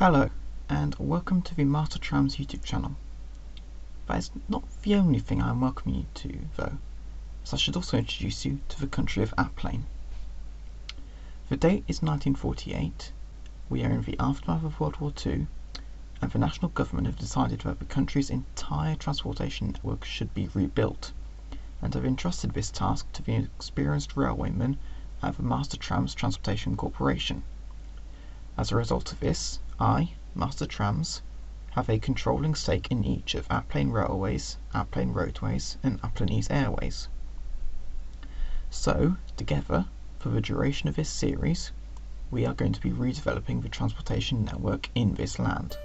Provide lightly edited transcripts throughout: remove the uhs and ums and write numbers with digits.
Hello, and welcome to the Master Trams YouTube channel. But it's not the only thing I am welcoming you to, though, as I should also introduce you to the country of Aplain. The date is 1948, we are in the aftermath of World War II, and the national government have decided that the country's entire transportation network should be rebuilt, and have entrusted this task to the experienced railwaymen at the Master Trams Transportation Corporation. As a result of this, I, Master Trams, have a controlling stake in each of Aplain Railways, Aplain Roadways and Aplainese Airways. So, together, for the duration of this series, we are going to be redeveloping the transportation network in this land.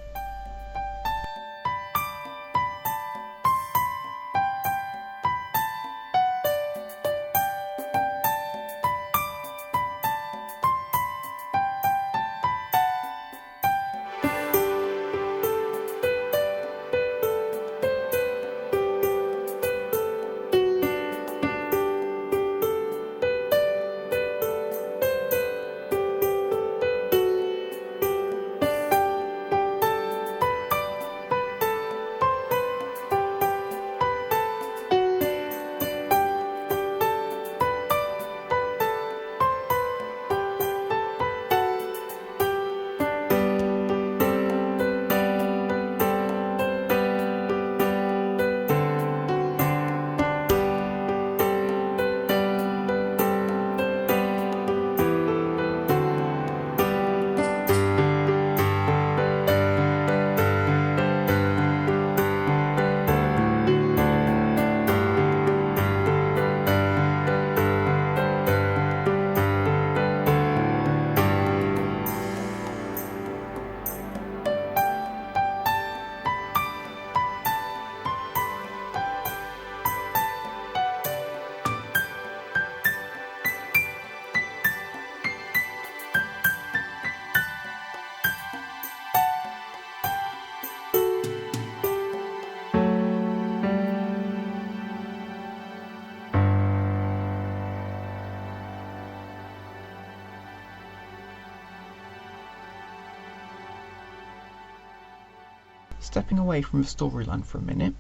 Stepping away from the storyline for a minute,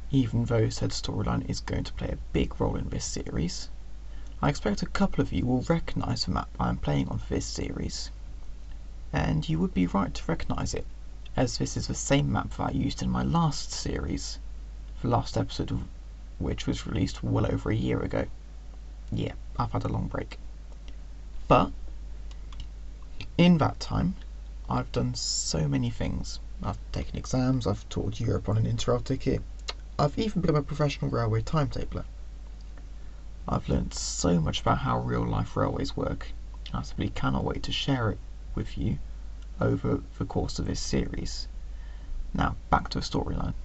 even though said storyline is going to play a big role in this series, I expect a couple of you will recognise the map I am playing on for this series. And you would be right to recognise it, as this is the same map that I used in my last series, the last episode of which was released well over a year ago. Yeah, I've had a long break. But, in that time, I've done so many things. I've taken exams, I've toured Europe on an Interrail ticket, I've even become a professional railway timetabler. I've learnt so much about how real life railways work, I simply cannot wait to share it with you over the course of this series. Now, back to the storyline.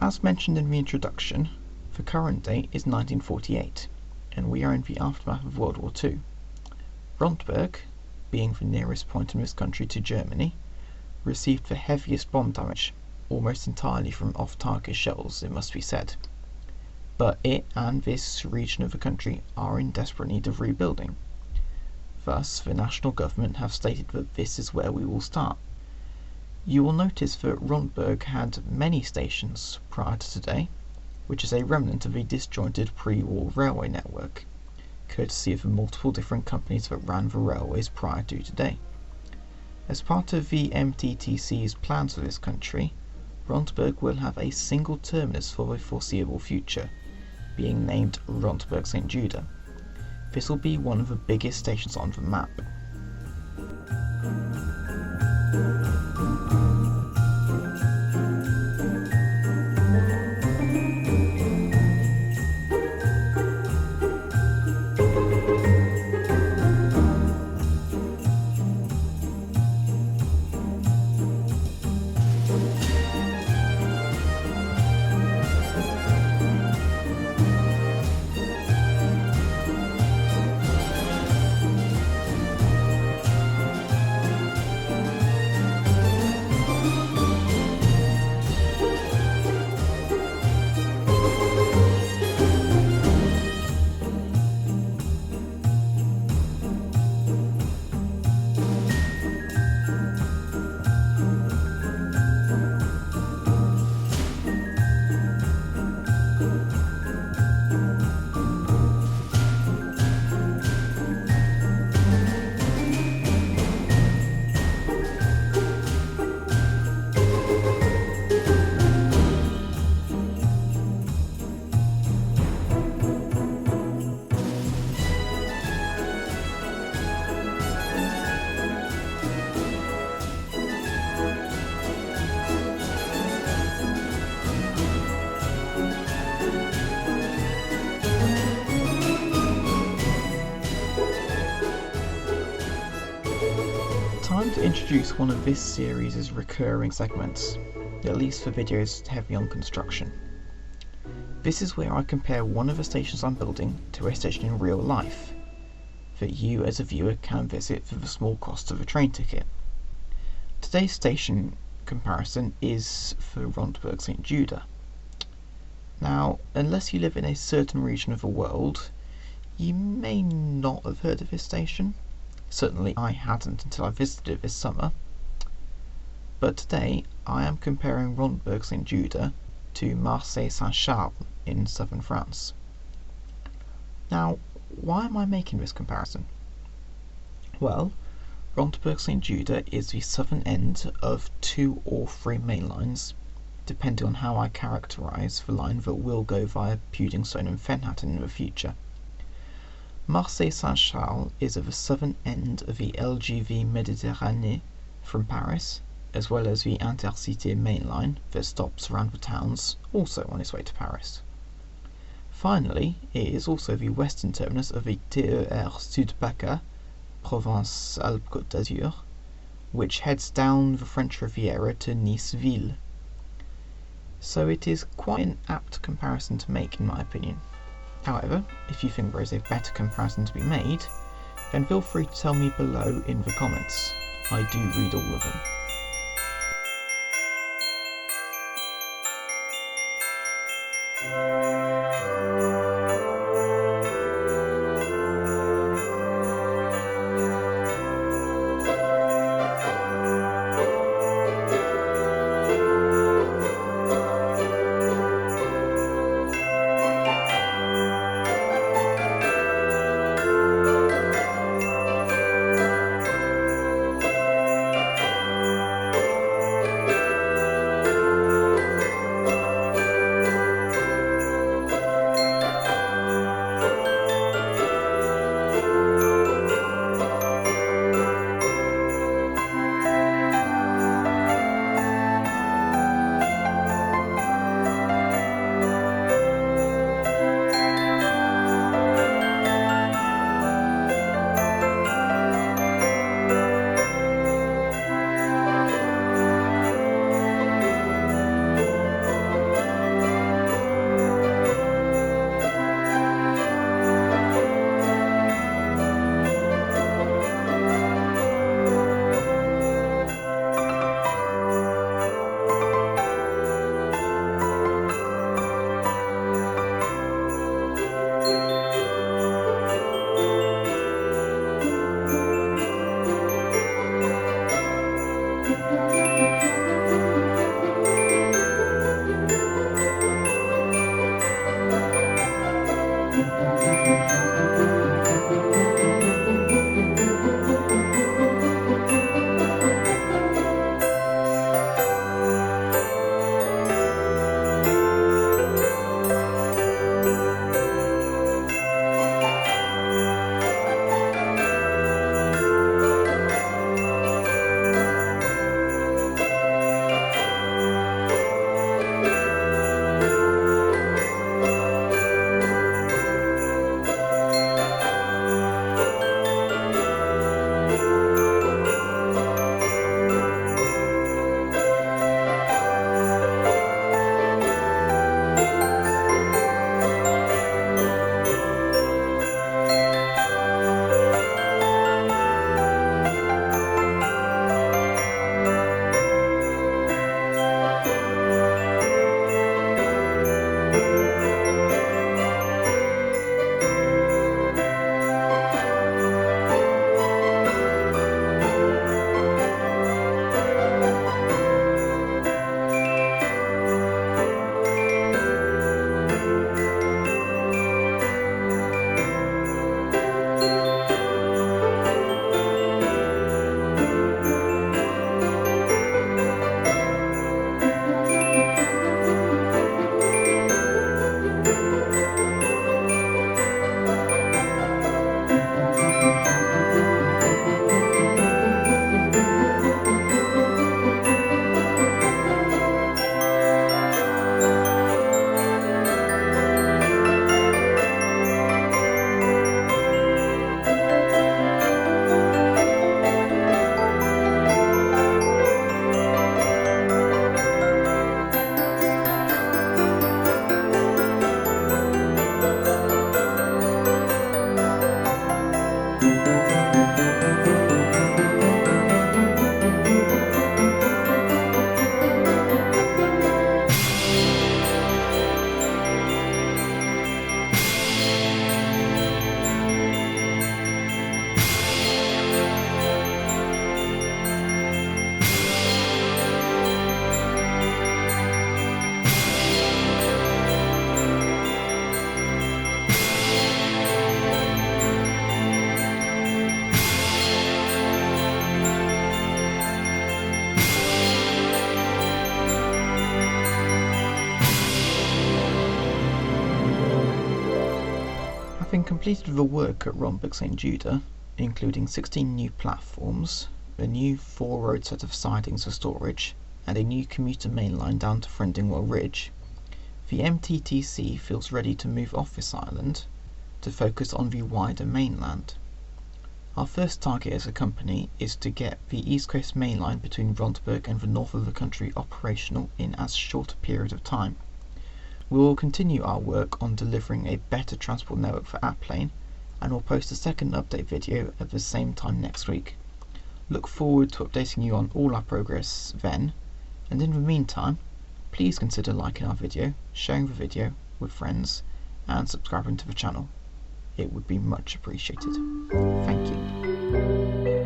As mentioned in the introduction, The current date is 1948, and we are in the aftermath of World War II. Rondberg, being the nearest point in this country to Germany, received the heaviest bomb damage, almost entirely from off-target shells, it must be said. But it and this region of the country are in desperate need of rebuilding. Thus, the national government have stated that this is where we will start. You will notice that Rondberg had many stations prior to today, which is a remnant of a disjointed pre-war railway network, courtesy of the multiple different companies that ran the railways prior to today. As part of the MTTC's plans for this country, Rondberg will have a single terminus for the foreseeable future, being named Rondberg St. Judah. This will be one of the biggest stations on the map. Time to introduce one of this series' recurring segments, at least for videos heavy on construction. This is where I compare one of the stations I'm building to a station in real life, that you as a viewer can visit for the small cost of a train ticket. Today's station comparison is for Rondberg St. Judah. Now, unless you live in a certain region of the world, you may not have heard of this station. Certainly I hadn't until I visited it this summer. But today I am comparing Rondberg St. Judah to Marseille Saint-Charles in southern France. Now, why am I making this comparison? Well, Rondberg St. Judah is the southern end of 2 or 3 main lines, depending on how I characterise the line that will go via Puddingstone and Fenhatten in the future. Marseille Saint-Charles is at the southern end of the LGV Méditerranée from Paris, as well as the Intercité main line that stops around the towns, also on its way to Paris. Finally, it is also the western terminus of the TER Sud PACA, Provence-Alpes-Côte d'Azur, which heads down the French Riviera to Nice-Ville. So it is quite an apt comparison to make in my opinion. However, if you think there is a better comparison to be made, then feel free to tell me below in the comments. I do read all of them. Having completed the work at Rhombic St Judah, including 16 new platforms, a new 4-road set of sidings for storage, and a new commuter main line down to Friendingwell Ridge, the MTTC feels ready to move off this island to focus on the wider mainland. Our first target as a company is to get the East Coast main line between Rondburg and the north of the country operational in as short a period of time. We will continue our work on delivering a better transport network for Aplain, and will post a second update video at the same time next week. Look forward to updating you on all our progress then, and in the meantime, please consider liking our video, sharing the video with friends, and subscribing to the channel. It would be much appreciated. Thank you.